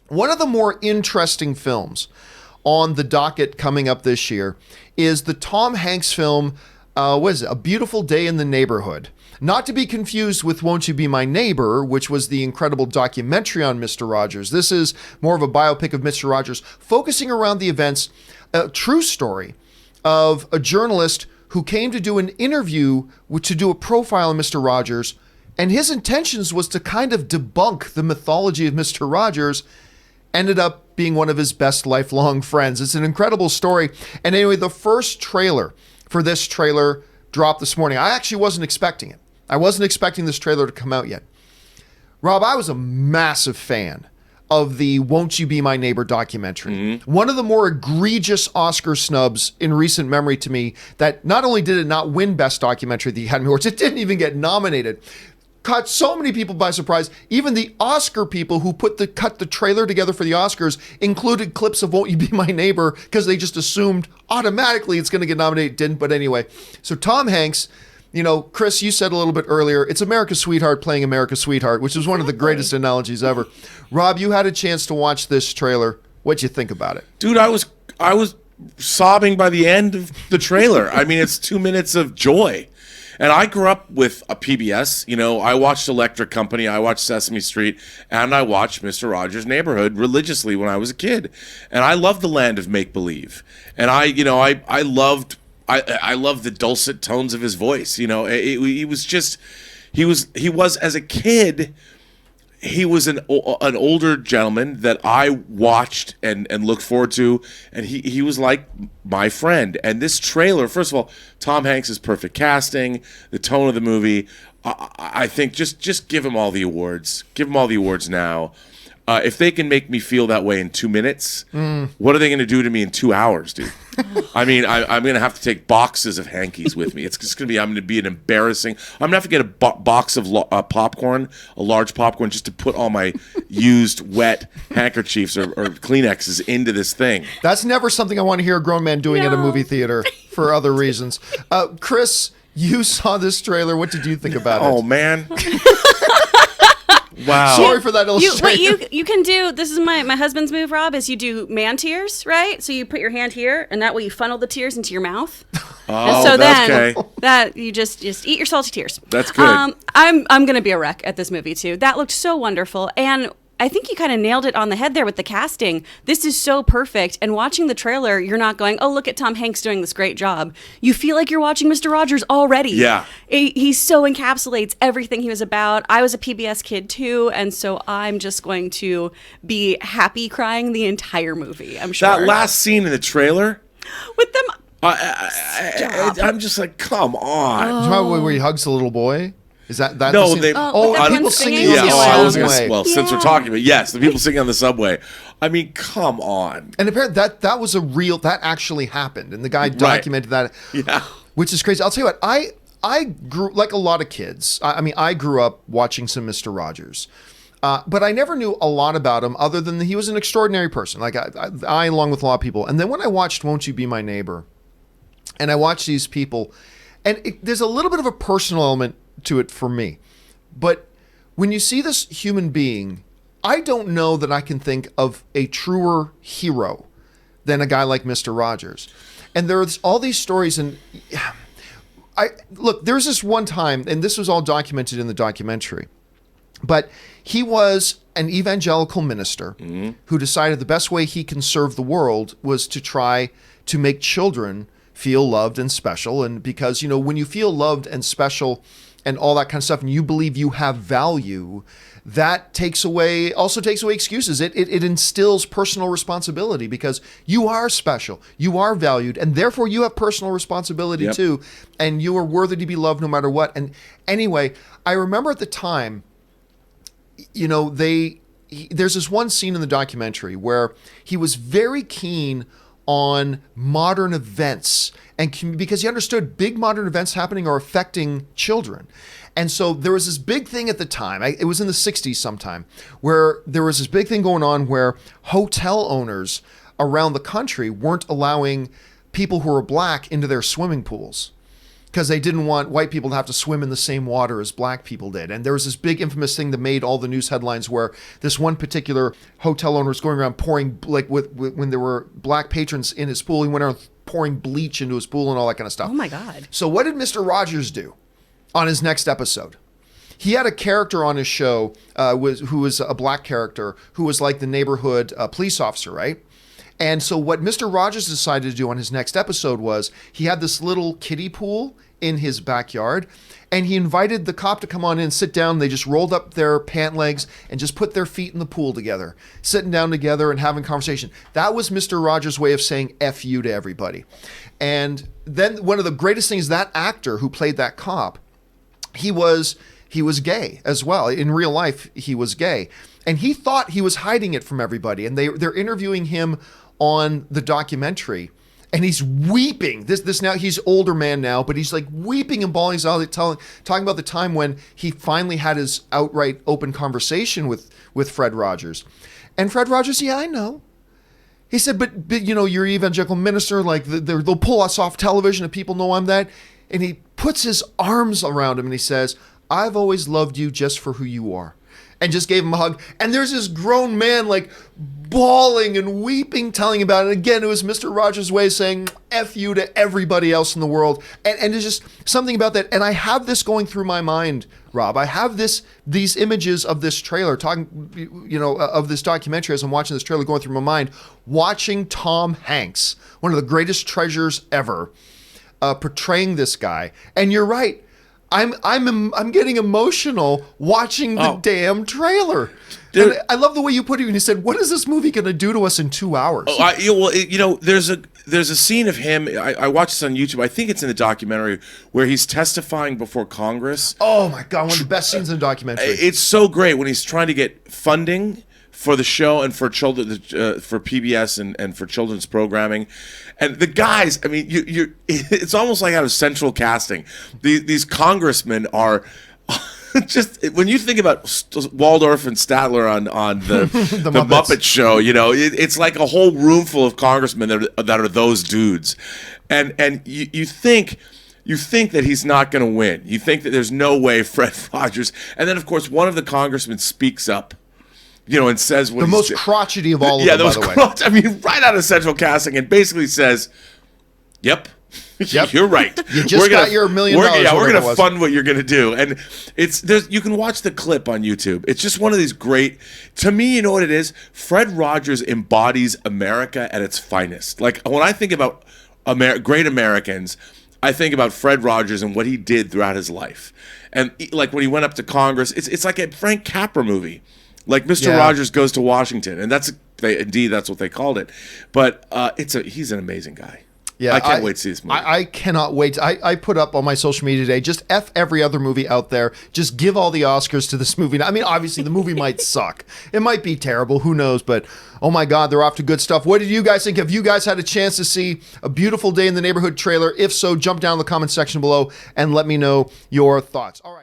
One of the more interesting films on the docket coming up this year is the Tom Hanks film, what is it? A Beautiful Day in the Neighborhood. Not to be confused with Won't You Be My Neighbor, which was the incredible documentary on Mr. Rogers. This is more of a biopic of Mr. Rogers, focusing around the events, a true story of a journalist who came to do an interview, to do a profile on Mr. Rogers, and his intentions was to kind of debunk the mythology of Mr. Rogers, ended up being one of his best lifelong friends. It's an incredible story. And anyway, the first trailer for this trailer dropped this morning. I actually wasn't expecting it. I wasn't expecting this trailer to come out yet. Rob, I was a massive fan of the Won't You Be My Neighbor documentary. Mm-hmm. One of the more egregious Oscar snubs in recent memory to me, that not only did it not win Best Documentary at the Academy Awards, it didn't even get nominated. Caught so many people by surprise. Even the Oscar people who cut the trailer together for the Oscars included clips of Won't You Be My Neighbor because they just assumed automatically it's going to get nominated. It didn't, but anyway. So Tom Hanks, Chris, you said a little bit earlier, it's America's Sweetheart playing America's Sweetheart, which is one of the greatest analogies ever. Rob, you had a chance to watch this trailer. What'd you think about it? Dude, I was sobbing by the end of the trailer. I mean, it's 2 minutes of joy. And I grew up with a PBS. I watched Electric Company, I watched Sesame Street, and I watched Mr. Rogers' Neighborhood religiously when I was a kid. And I loved the land of make-believe. And I loved the dulcet tones of his voice. He was as a kid, he was an older gentleman that I watched and looked forward to, and he was like my friend. And this trailer, first of all, Tom Hanks is perfect casting, the tone of the movie. I think just give him all the awards. Give him all the awards now. If they can make me feel that way in 2 minutes, what are they going to do to me in 2 hours, dude? I mean, I'm going to have to take boxes of hankies with me. It's just going to be, I'm going to be an embarrassing. I'm going to have to get a box of popcorn, a large popcorn, just to put all my used wet handkerchiefs or Kleenexes into this thing. That's never something I want to hear a grown man doing at a movie theater for other reasons. Chris, you saw this trailer. What did you think about it? Oh, man. Wow. Sorry for that illustration. What you can do, this is my husband's move, Rob, is you do man tears, right? So you put your hand here, and that way you funnel the tears into your mouth. Oh, and so that's then okay. that you just eat your salty tears. That's good. I'm going to be a wreck at this movie, too. That looked so wonderful. And I think you kind of nailed it on the head there with the casting. This is so perfect. And watching the trailer, you're not going, oh, look at Tom Hanks doing this great job. You feel like you're watching Mr. Rogers already. Yeah. He so encapsulates everything he was about. I was a PBS kid, too. And so I'm just going to be happy crying the entire movie, I'm sure. That last scene in the trailer. With them. I'm just like, come on. Oh. Where he hugs the little boy? Is that no? The people singing yeah, on the subway. Well, since we're talking about the people singing on the subway. I mean, come on. And apparently that was that actually happened, and the guy documented that. Yeah, which is crazy. I'll tell you what, I grew like a lot of kids. I grew up watching some Mr. Rogers. But I never knew a lot about him other than he was an extraordinary person. Like I along with a lot of people. And then when I watched Won't You Be My Neighbor, and I watched these people, and there's a little bit of a personal element to it for me. But when you see this human being, I don't know that I can think of a truer hero than a guy like Mr. Rogers. And there's all these stories, and there's this one time, and this was all documented in the documentary, but he was an evangelical minister who decided the best way he can serve the world was to try to make children feel loved and special. And because, when you feel loved and special and all that kind of stuff, and you believe you have value, that also takes away excuses. It instills personal responsibility because you are special, you are valued, and therefore you have personal responsibility too, and you are worthy to be loved no matter what. And anyway, I remember at the time, there's this one scene in the documentary where he was very keen on modern events, and because he understood big modern events happening are affecting children. And so there was this big thing at the time, it was in the 60s sometime, where there was this big thing going on where hotel owners around the country weren't allowing people who were black into their swimming pools. because they didn't want white people to have to swim in the same water as black people did. And there was this big infamous thing that made all the news headlines where this one particular hotel owner was going around pouring, like when there were black patrons in his pool, he went around pouring bleach into his pool and all that kind of stuff. Oh my God. So what did Mr. Rogers do on his next episode? He had a character on his show who was a black character who was like the neighborhood police officer, right? And so what Mr. Rogers decided to do on his next episode was he had this little kiddie pool in his backyard, and he invited the cop to come on in and sit down. They just rolled up their pant legs and just put their feet in the pool together, sitting down together and having conversation. That was Mr. Rogers' way of saying F you to everybody. And then one of the greatest things, that actor who played that cop, he was gay as well. In real life, he was gay. And he thought he was hiding it from everybody. And they're interviewing him on the documentary, and he's weeping. This now, he's older man now, but he's like weeping and bawling, talking about the time when he finally had his outright open conversation with Fred Rogers. And Fred Rogers, yeah, I know. He said, but you know, you're evangelical minister, like they'll pull us off television and people know I'm that. And he puts his arms around him and he says, I've always loved you just for who you are. And just gave him a hug. And there's this grown man like bawling and weeping, telling about it. And again, it was Mr. Rogers' way of saying F you to everybody else in the world. And there's just something about that. And I have this going through my mind, Rob. I have these images of this trailer, of this documentary as I'm watching this trailer going through my mind, watching Tom Hanks, one of the greatest treasures ever, portraying this guy. And you're right. I'm getting emotional watching the damn trailer. Dude, and I love the way you put it when you said, "What is this movie going to do to us in 2 hours?" There's a scene of him. I watched this on YouTube. I think it's in the documentary where he's testifying before Congress. Oh my God, one of the best scenes in the documentary. It's so great when he's trying to get funding for the show and for children, for PBS and for children's programming, and the guys. I mean, it's almost like out of central casting. These congressmen are just, when you think about Waldorf and Statler on the the Muppet Show, you know, it's like a whole room full of congressmen that are those dudes, and you think that he's not going to win. You think that there's no way Fred Rogers, and then of course one of the congressmen speaks up. You know, and says what the most crotchety of all of them, by the way. I mean, right out of central casting, and basically says, "Yep, you're right. You just got your $1 million. Yeah, we're going to fund what you're going to do." And you can watch the clip on YouTube. It's just one of these great. To me, you know what it is? Fred Rogers embodies America at its finest. Like when I think about great Americans, I think about Fred Rogers and what he did throughout his life, and like when he went up to Congress, it's like a Frank Capra movie. Like Mr. Rogers Goes to Washington, and that's what they called it. But he's an amazing guy. Yeah, I can't wait to see this movie. I cannot wait. I put up on my social media today, just F every other movie out there. Just give all the Oscars to this movie. I mean, obviously the movie might suck. It might be terrible. Who knows? But oh my God, they're off to good stuff. What did you guys think? Have you guys had a chance to see A Beautiful Day in the Neighborhood trailer? If so, jump down in the comment section below and let me know your thoughts. All right.